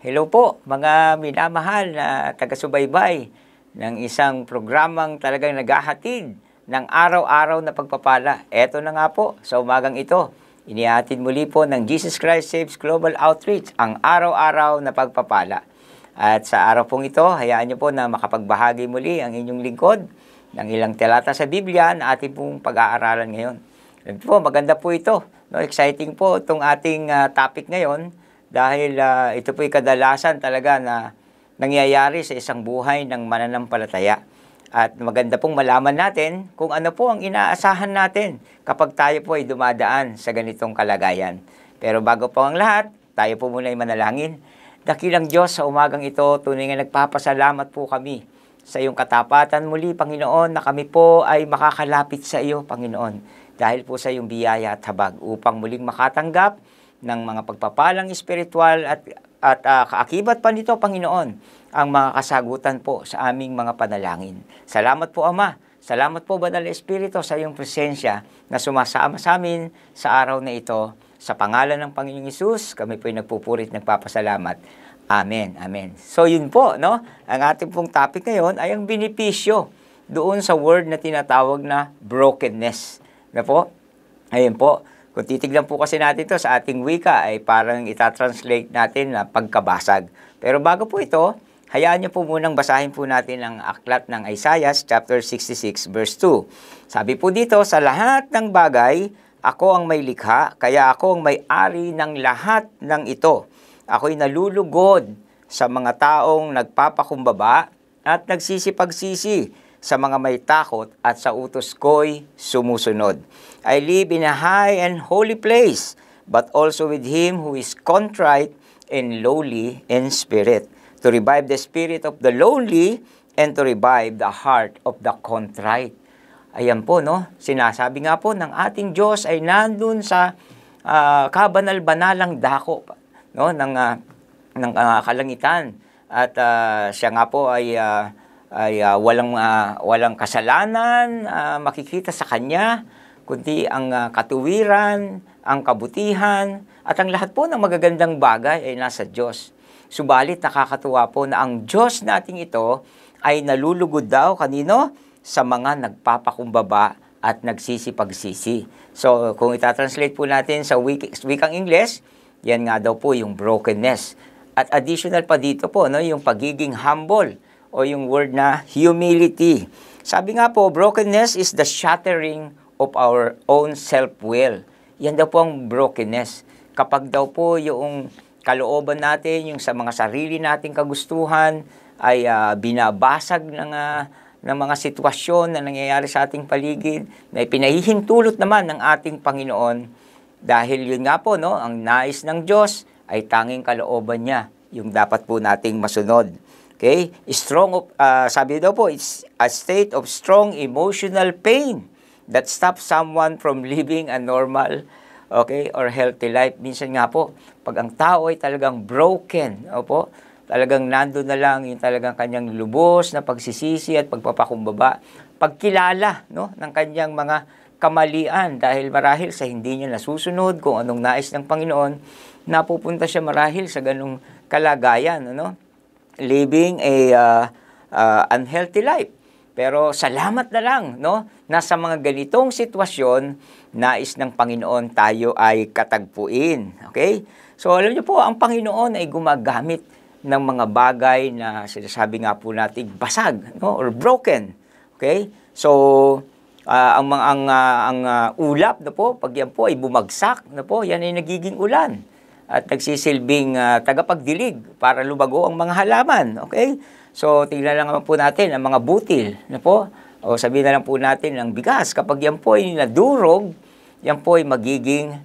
Hello po mga minamahal na taga-subaybay ng isang programang talagang naghahatid ng araw-araw na pagpapala. Eto na nga po, sa umagang ito, inihatid muli po ng Jesus Christ Saves Global Outreach ang araw-araw na pagpapala. At sa araw pong ito, hayaan niyo po na makapagbahagi muli ang inyong lingkod ng ilang talata sa Biblia na ating pong pag-aaralan ngayon. At po, maganda po ito. No, exciting po itong ating topic ngayon. Dahil ito po'y kadalasan talaga na nangyayari sa isang buhay ng mananampalataya. At maganda pong malaman natin kung ano po ang inaasahan natin kapag tayo po ay dumadaan sa ganitong kalagayan. Pero bago po ang lahat, tayo po muna ay manalangin. Dakilang Diyos, sa umagang ito, tunay nga nagpapasalamat po kami sa iyong katapatan muli, Panginoon, na kami po ay makakalapit sa iyo, Panginoon. Dahil po sa iyong biyaya at habag upang muling makatanggap ng mga pagpapalang espiritual at kaakibat pa nito, Panginoon, ang mga kasagutan po sa aming mga panalangin. Salamat po, Ama. Salamat po, Banal na Espiritu, sa iyong presensya na sumasama sa amin sa araw na ito. Sa pangalan ng Panginoong Hesus, kami po ay nagpupurit, nagpapasalamat. Amen. Amen. So yun po, no? Ang ating pong topic ngayon ay ang benepisyo doon sa word na tinatawag na brokenness. Na po? Ayun po. Kung titignan po kasi natin ito sa ating wika ay parang itatranslate natin na pagkabasag. Pero bago po ito, hayaan niyo po munang basahin po natin ang aklat ng Isaiah chapter 66 verse 2. Sabi po dito, sa lahat ng bagay, ako ang may likha, kaya ako ang may-ari ng lahat ng ito. Ako'y nalulugod sa mga taong nagpapakumbaba at nagsisipagsisi sa mga may takot at sa utos ko'y sumusunod. I live in a high and holy place, but also with him who is contrite and lowly in spirit, to revive the spirit of the lowly and to revive the heart of the contrite. Ayan po, no? Sinasabi nga po ng ating Diyos ay nandun sa kabanal-banalang dako, no? ng kalangitan. At siya nga po ay walang kasalanan makikita sa kanya, kundi ang katuwiran, ang kabutihan, at ang lahat po ng magagandang bagay ay nasa Diyos. Subalit nakakatuwa po na ang Diyos nating ito ay nalulugod daw kanino? Sa mga nagpapakumbaba at nagsisipagsisi. So kung itatranslate po natin sa wikang Ingles, yan nga daw po yung brokenness. At additional pa dito po, no, yung pagiging humble, o yung word na humility. Sabi nga po, brokenness is the shattering of our own self-will. Yan daw po ang brokenness. Kapag daw po yung kalooban natin, yung sa mga sarili nating kagustuhan, ay binabasag ng mga sitwasyon na nangyayari sa ating paligid, na pinahihintulot naman ng ating Panginoon. Dahil yun nga po, no, ang nais ng Diyos ay tanging kalooban niya, yung dapat po nating masunod. Okay? Sabi daw po, it's a state of strong emotional pain that stops someone from living a normal, okay, or healthy life. Minsan nga po, pag ang tao ay talagang broken, opo, talagang nando na lang yung talagang kanyang lubos na pagsisisi at pagpapakumbaba, pagkilala, no, ng kanyang mga kamalian dahil marahil sa hindi niya nasusunod kung anong nais ng Panginoon, napupunta siya marahil sa ganung kalagayan, ano? Living a unhealthy life. Pero salamat na lang, no, na sa mga ganitong sitwasyon, nais ng Panginoon tayo ay katagpuin. Okay? So alam niyo po, ang Panginoon ay gumagamit ng mga bagay na sinasabi nga po natin basag, no, or broken. Okay? So ang ulap na po, pag yan po ay bumagsak na po, yan ay nagiging ulan at nagsisilbing tagapagdilig para lumago ang mga halaman. Okay? So, tingnan lang naman po natin ang mga butil na po, o sabihin na lang po natin ang bigas. Kapag yan po ay nadurog, yan po ay magiging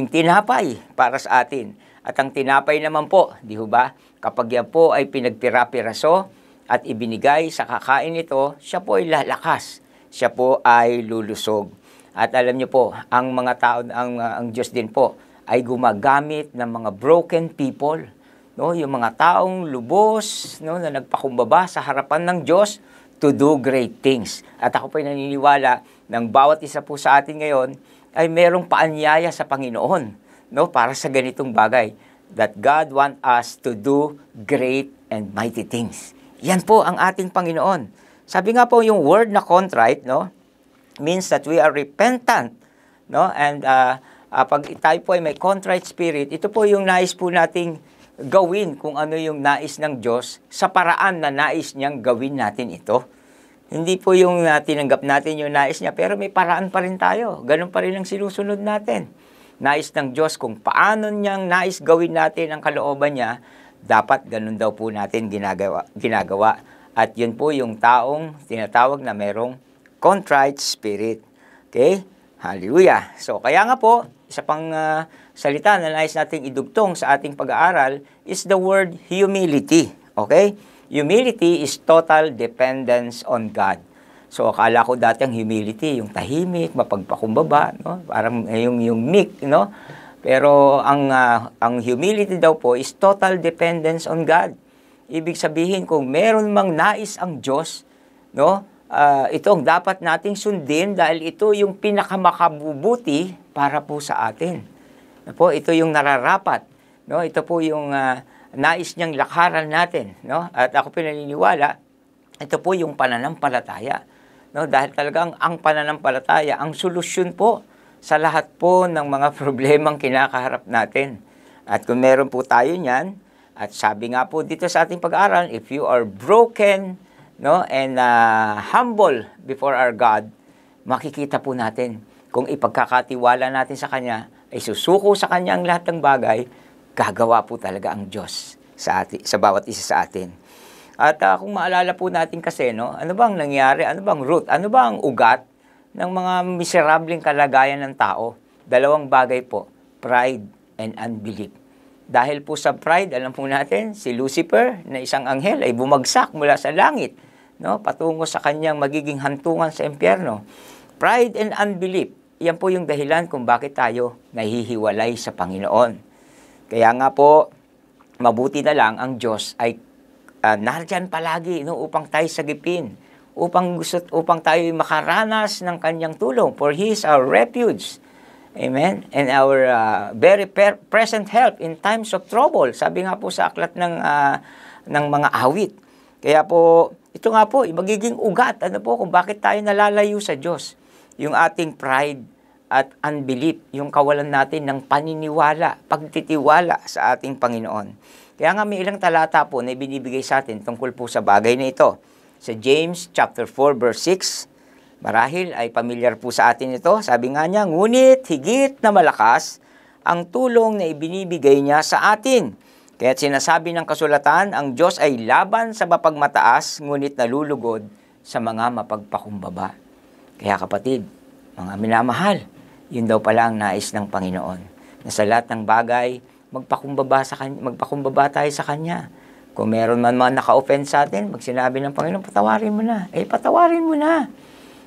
tinapay para sa atin. At ang tinapay naman po, di ba? Kapag yan po ay pinagpira-piraso at ibinigay sa kakain nito, siya po ay lalakas. Siya po ay lulusog. At alam niyo po, ang mga tao, ang Diyos din po, ay gumagamit ng mga broken people, no, yung mga taong lubos, no, na nagpakumbaba sa harapan ng Diyos to do great things. At ako po ay naniniwala ng bawat isa po sa atin ngayon ay merong paanyaya sa Panginoon, no, para sa ganitong bagay. that God want us to do great and mighty things. Yan po ang ating Panginoon. Sabi nga po yung word na contrite, no, means that we are repentant, no, and pag tayo po ay may contrite spirit, ito po yung nais po nating gawin kung ano yung nais ng Diyos sa paraan na nais niyang gawin natin ito. Hindi po yung tinanggap natin yung nais niya, pero may paraan pa rin tayo. Ganun pa rin ang sinusunod natin. Nais ng Diyos kung paano niyang nais gawin natin ang kalooban niya, dapat ganun daw po natin ginagawa. At yun po yung taong tinatawag na merong contrite spirit. Okay? Hallelujah! So, kaya nga po, isa pang salita na nais nating idugtong sa ating pag-aaral is the word humility. Okay? Humility is total dependence on God. So, akala ko dati ang humility, yung tahimik, mapagpakumbaba, no? Parang yung meek, no? Pero ang humility daw po is total dependence on God. Ibig sabihin, kung meron mang nais ang Diyos, no? Ito ang dapat nating sundin dahil ito yung pinakamakabubuti para po sa atin. No po, ito yung nararapat, no? Ito po yung nais niyang lakaran natin, no? At ako pinaniniwala, ito po yung pananampalataya, no? Dahil talagang ang pananampalataya, ang solusyon po sa lahat po ng mga problemang kinakaharap natin. At kung meron po tayo niyan, at sabi nga po dito sa ating pag-aaral, if you are broken, no, and humble before our God, makikita po natin kung ipagkakatiwala natin sa Kanya, ay susuko sa Kanya ang lahat ng bagay, gagawa po talaga ang Diyos sa bawat isa sa atin. At kung maalala po natin kasi, no, ano bang nangyari? Ano bang root? Ano bang ugat ng mga miserableng kalagayan ng tao? Dalawang bagay po, pride and unbelief. Dahil po sa pride, alam po natin, si Lucifer na isang anghel ay bumagsak mula sa langit, no, patungo sa kanyang magiging hantungan sa impyerno. Pride and unbelief, yan po yung dahilan kung bakit tayo nahihiwalay sa Panginoon. Kaya nga po, mabuti na lang ang Diyos ay nandyan palagi, no, upang tayo sagipin, upang tayo makaranas ng kanyang tulong. For He is our refuge. Amen? And our very present help in times of trouble. Sabi nga po sa aklat ng mga awit. Kaya po, ito nga po, magiging ugat, ano po, kung bakit tayo nalalayo sa Diyos. Yung ating pride at unbelief, yung kawalan natin ng paniniwala, pagtitiwala sa ating Panginoon. Kaya nga may ilang talata po na ibinibigay sa atin tungkol po sa bagay na ito. Sa James chapter 4 verse 6, marahil ay pamilyar po sa atin ito. Sabi nga niya, ngunit higit na malakas ang tulong na ibinibigay niya sa atin. Kaya sinasabi ng kasulatan, ang Diyos ay laban sa mapagmataas, ngunit nalulugod sa mga mapagpakumbaba. Kaya kapatid, mga minamahal, yun daw pala ang nais ng Panginoon. Na sa lahat ng bagay, magpakumbaba tayo sa Kanya. Kung meron man naka-offend sa atin, magsinabi ng Panginoon, patawarin mo na. Patawarin mo na.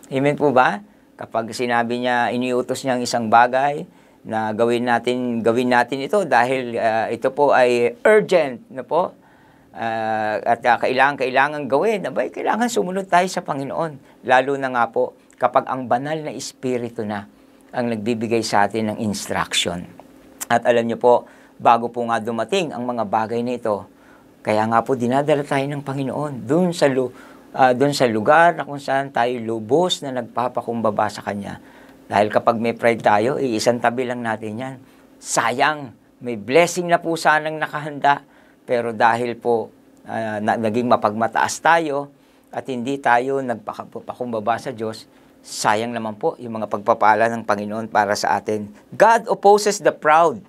Amen po ba? Kapag sinabi niya, iniutos niya ang isang bagay, na gawin natin ito dahil ito po ay urgent, na po. At kailangan gawin. Abay, kailangan sumunod tayo sa Panginoon. Lalo na nga po, kapag ang banal na Espiritu na ang nagbibigay sa atin ng instruction. At alam niyo po, bago po nga dumating ang mga bagay na ito, kaya nga po dinadala tayo ng Panginoon doon sa lugar na kung saan tayo lubos na nagpapakumbaba sa Kanya. Dahil kapag may pride tayo, isang tabi lang natin yan. Sayang, may blessing na po sanang nakahanda, pero dahil po naging mapagmataas tayo at hindi tayo nagpakumbaba sa Diyos, sayang naman po yung mga pagpapala ng Panginoon para sa atin. God opposes the proud,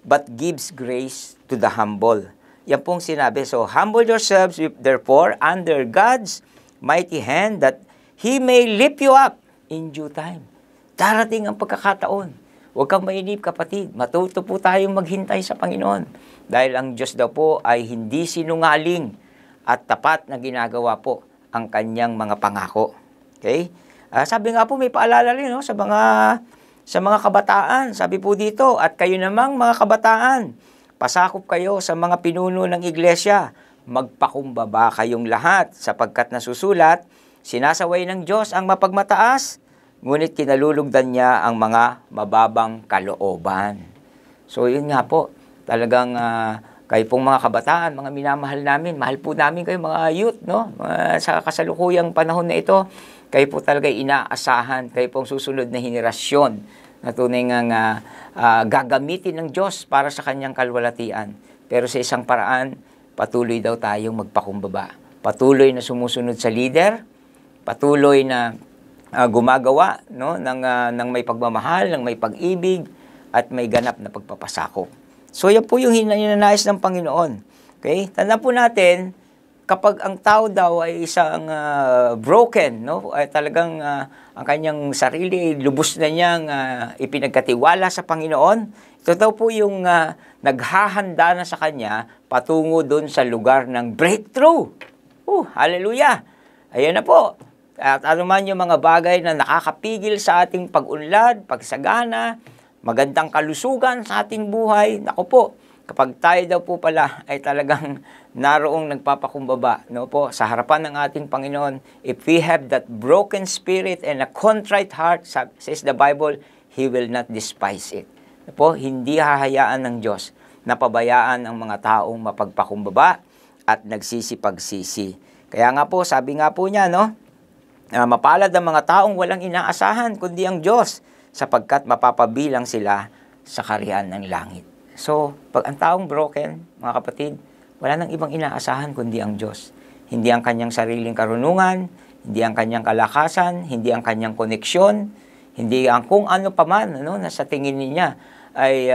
but gives grace to the humble. Yan pong sinabi. So, humble yourselves, therefore, under God's mighty hand, that He may lift you up in due time. Darating ang pagkakataon. Huwag kang mainip, kapatid. Matuto po tayong maghintay sa Panginoon. Dahil ang Diyos daw po ay hindi sinungaling at tapat na ginagawa po ang kanyang mga pangako. Okay? Sabi nga po, may paalala rin, no, sa mga kabataan. Sabi po dito, at kayo namang mga kabataan, pasakop kayo sa mga pinuno ng iglesia. Magpakumbaba kayong lahat, sapagkat nasusulat, sinasaway ng Diyos ang mapagmataas, ngunit kinalulugdan niya ang mga mababang kalooban. So yun nga po, talagang kayo pong mga kabataan, mga minamahal namin, mahal po namin kayo mga youth, no? Sa kasalukuyang panahon na ito, kayo po talaga inaasahan, kayo pong susunod na henerasyon na tunay nga gagamitin ng Diyos para sa kanyang kalwalatian. Pero sa isang paraan, patuloy daw tayong magpakumbaba. Patuloy na sumusunod sa leader, patuloy na gumagawa, no, ng may pagmamahal, ng may pag-ibig, at may ganap na pagpapasakop. So yan po yung hinanais ng Panginoon. Okay? Tandaan po natin, kapag ang tao daw ay isang broken, no, ay talagang ang kanyang sarili lubos na niyang ipinagkatiwala sa Panginoon, ito daw po yung naghahanda na sa kanya patungo doon sa lugar ng breakthrough. Hallelujah! Ayan na po. At anuman yung mga bagay na nakakapigil sa ating pag-unlad, pagsagana, magandang kalusugan sa ating buhay, naku po, kapag tayo daw po pala ay talagang naroong nagpapakumbaba, no po, sa harapan ng ating Panginoon, if we have that broken spirit and a contrite heart, says the Bible, He will not despise it. No po, hindi hahayaan ng Diyos na pabayaan ang mga taong mapagpakumbaba at nagsisipagsisi. Kaya nga po, sabi nga po niya, no, mapalad ang mga taong walang inaasahan kundi ang Diyos, sapagkat mapapabilang sila sa kaharian ng langit. So, pag ang taong broken, mga kapatid, wala nang ibang inaasahan kundi ang Diyos. Hindi ang kanyang sariling karunungan, hindi ang kanyang kalakasan, hindi ang kanyang koneksyon, hindi ang kung ano paman, ano, na sa tingin niya ay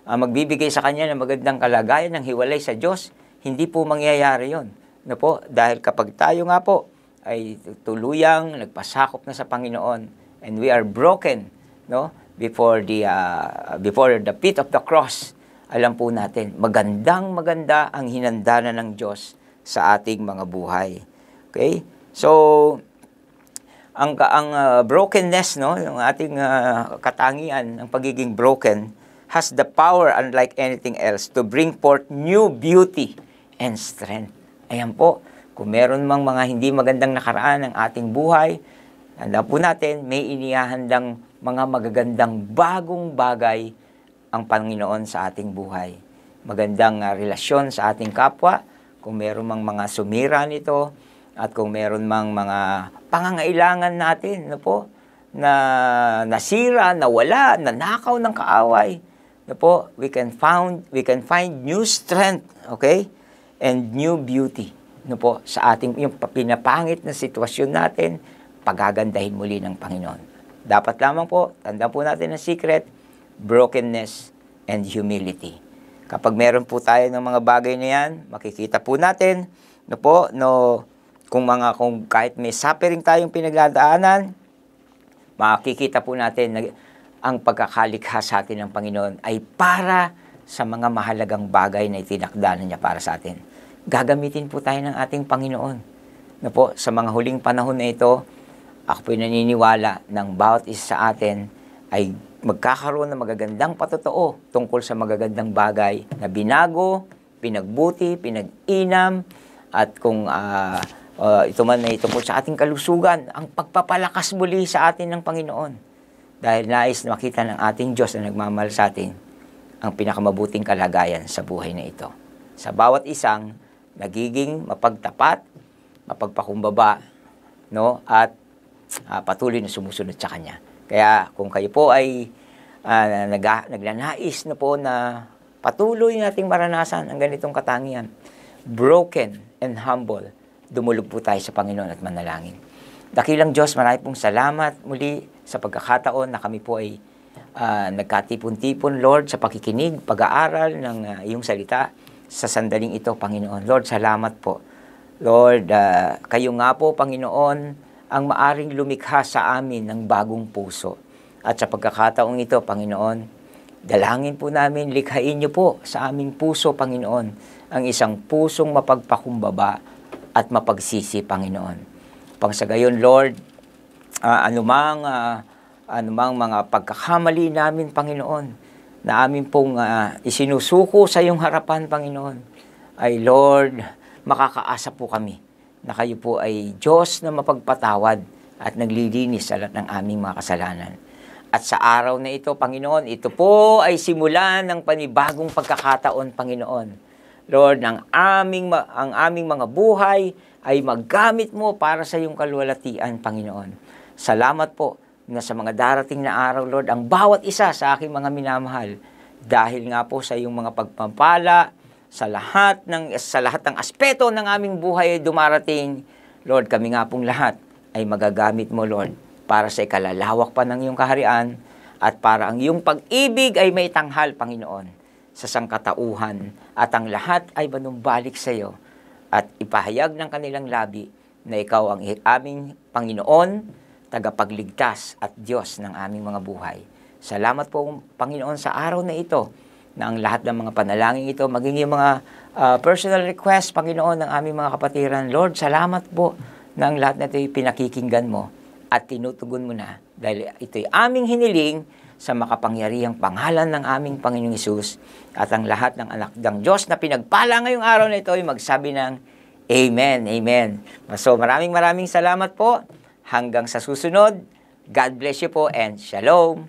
magbibigay sa kanya ng magandang kalagayan ng hiwalay sa Diyos. Hindi po mangyayari yon. No po? Dahil kapag tayo nga po ay tuluyang nagpasakop na sa Panginoon and we are broken, no, before the feet of the cross, alam po natin, maganda ang hinanda na ng Diyos sa ating mga buhay. Okay? So, ang brokenness, no, yung ating katangian, ang pagiging broken, has the power, unlike anything else, to bring forth new beauty and strength. Ayan po, kung meron mang mga hindi magandang nakaraan ng ating buhay, tanda po natin, may inihahandang mga magagandang bagong bagay ang Panginoon sa ating buhay. Magandang relasyon sa ating kapwa, kung meron mang mga sumira nito, at kung meron mang mga pangangailangan natin, no po, na nasira, nawala, nanakaw ng kaaway, no po, we can find new strength, okay? And new beauty, no po, sa ating yung pinapangit na sitwasyon natin, pagagandahin muli ng Panginoon. Dapat lamang po, tandaan po natin ang secret, brokenness and humility. Kapag meron po tayo ng mga bagay na yan, makikita po natin, no po, no, kung kahit may suffering tayong pinagdadaanan, makikita po natin na ang pagkakalikha sa atin ng Panginoon ay para sa mga mahalagang bagay na itinakdanan niya para sa atin. Gagamitin po tayo ng ating Panginoon. No po, sa mga huling panahon na ito, ako po'y naniniwala ng bawat isa sa atin ay magkakaroon ng magagandang patotoo tungkol sa magagandang bagay na binago, pinagbuti, pinag-inam, at kung ito man ay tungkol sa ating kalusugan, ang pagpapalakas muli sa atin ng Panginoon. Dahil nais na makita ng ating Diyos na nagmamahal sa atin ang pinakamabuting kalagayan sa buhay na ito. Sa bawat isang nagiging mapagtapat, mapagpakumbaba, no, at patuloy na sumusunod sa Kanya. Kaya kung kayo po ay nagnanais na po na patuloy nating maranasan ang ganitong katangian, broken and humble, dumulog po tayo sa Panginoon at manalangin. Dakilang Diyos, marami pong salamat muli sa pagkakataon na kami po ay nagkatipon-tipon, Lord, sa pakikinig, pag-aaral ng iyong salita sa sandaling ito, Panginoon. Lord, salamat po. Lord, kayo nga po, Panginoon, ang maaring lumikha sa amin ng bagong puso. At sa pagkakataong ito, Panginoon, dalangin po namin, likhain niyo po sa aming puso, Panginoon, ang isang pusong mapagpakumbaba at mapagsisi, Panginoon. Pang sa gayon, Lord, anumang mga pagkakamali namin, Panginoon, na amin pong isinusuko sa iyong harapan, Panginoon, ay Lord, makakaasa po kami na kayo po ay Diyos na mapagpatawad at naglilinis sa lahat ng aming mga kasalanan. At sa araw na ito, Panginoon, ito po ay simulan ng panibagong pagkakataon, Panginoon. Lord, ang aming mga buhay ay maggamit mo para sa iyong kalwalatian, Panginoon. Salamat po na sa mga darating na araw, Lord, ang bawat isa sa aking mga minamahal, dahil nga po sa iyong mga pagpapala, sa lahat ng aspeto ng aming buhay ay dumarating, Lord, kami nga pong lahat ay magagamit mo, Lord, para sa ikalalawak pa ng iyong kaharian at para ang iyong pag-ibig ay may tanghal, Panginoon, sa sangkatauhan at ang lahat ay manumbalik sa iyo at ipahayag ng kanilang labi na ikaw ang aming Panginoon, tagapagligtas at Diyos ng aming mga buhay. Salamat po, Panginoon, sa araw na ito na ang lahat ng mga panalangin ito, maging yung mga personal request, Panginoon, ng aming mga kapatiran. Lord, salamat po na ang lahat na ito ay pinakikinggan mo at tinutugon mo na dahil ito'y aming hiniling sa makapangyarihang pangalan ng aming Panginoong Hesus at ang lahat ng anak ng Diyos na pinagpala ngayong araw na ito ay magsabi ng Amen, Amen. So maraming salamat po. Hanggang sa susunod, God bless you po and Shalom.